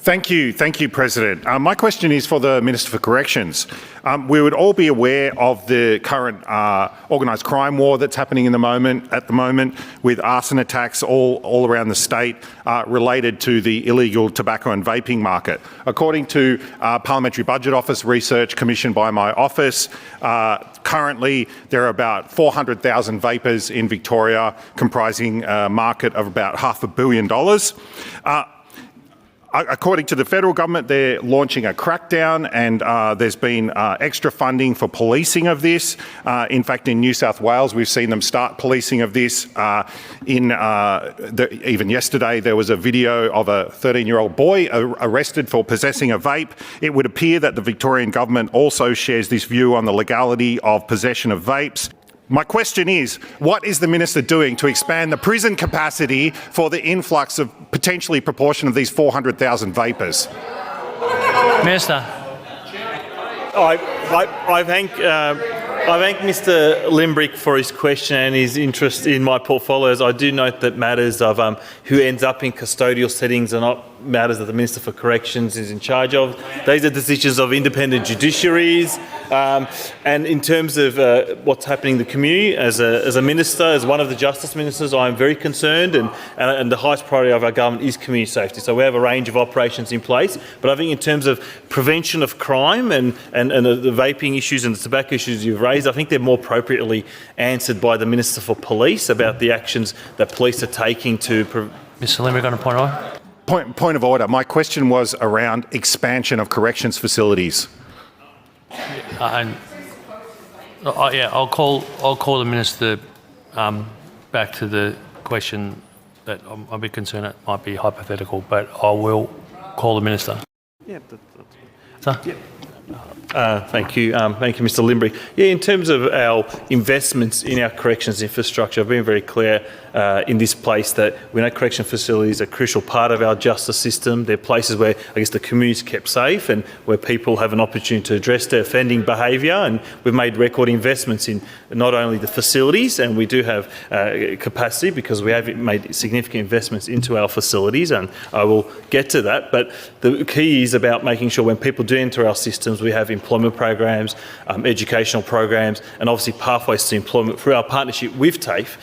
Thank you, President. My question is for the Minister for Corrections. We would all be aware of the current organised crime war that's happening at the moment with arson attacks all around the state related to the illegal tobacco and vaping market. According to Parliamentary Budget Office research commissioned by my office, currently there are about 400,000 vapers in Victoria, comprising a market of about $500 million. According to the federal government, they're launching a crackdown, and there's been extra funding for policing of this. In fact, in New South Wales, we've seen them start policing of this. Even yesterday, there was a video of a 13-year-old boy arrested for possessing a vape. It would appear that the Victorian government also shares this view on the legality of possession of vapes. My question is, what is the Minister doing to expand the prison capacity for the influx of potentially proportion of these 400,000 vapers? Minister. I thank Mr Limbrick for his question and his interest in my portfolios. I do note that matters of who ends up in custodial settings are not matters that the Minister for Corrections is in charge of. These are decisions of independent judiciaries. And in terms of what's happening in the community, as a minister, as one of the justice ministers, I am very concerned, and the highest priority of our government is community safety. So we have a range of operations in place. But I think in terms of prevention of crime and the vaping issues and the tobacco issues you've raised, I think they're more appropriately answered by the Minister for Police about the actions that police are taking to... Mr Limbrick on a point of order. Point of order. My question was around expansion of corrections facilities. Yeah, I'll call the Minister back to the question that I'm a bit concerned it might be hypothetical, but I will call the Minister. Yeah, thank you, Mr Limbrick. Yeah, in terms of our investments in our corrections infrastructure, I've been very clear in this place that we know correction facilities are a crucial part of our justice system. They're places where I guess the community is kept safe and where people have an opportunity to address their offending behaviour, and we've made record investments in not only the facilities, and we do have capacity because we have made significant investments into our facilities, and I will get to that, but the key is about making sure when people do enter our systems we have employment programs, educational programs, and obviously pathways to employment through our partnership with TAFE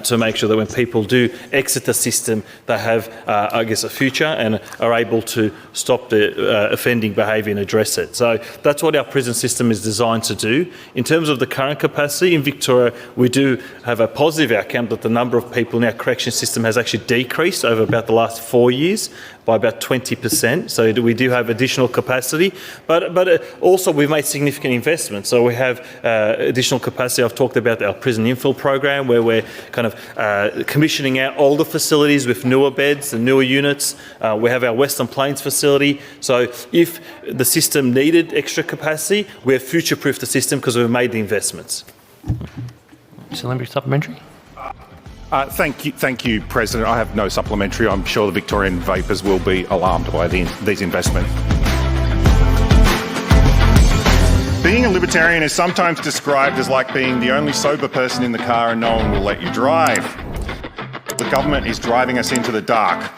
to make sure that when people do exit the system, they have, I guess, a future and are able to stop the offending behaviour and address it. So that's what our prison system is designed to do. In terms of the current capacity in Victoria, we do have a positive outcome that the number of people in our correction system has actually decreased over about the last 4 years by about 20%. So we do have additional capacity, but also we've made significant investments. So we have additional capacity. I've talked about our prison infill program where we're kind of commissioning out older facilities with newer beds and newer units. We have our Western Plains facility. So if the system needed extra capacity, we've future-proofed the system because we've made the investments. Mr Limbrick, supplementary. Thank you, President. I have no supplementary. I'm sure the Victorian vapers will be alarmed by these investments. Being a libertarian is sometimes described as like being the only sober person in the car and no one will let you drive. The government is driving us into the dark.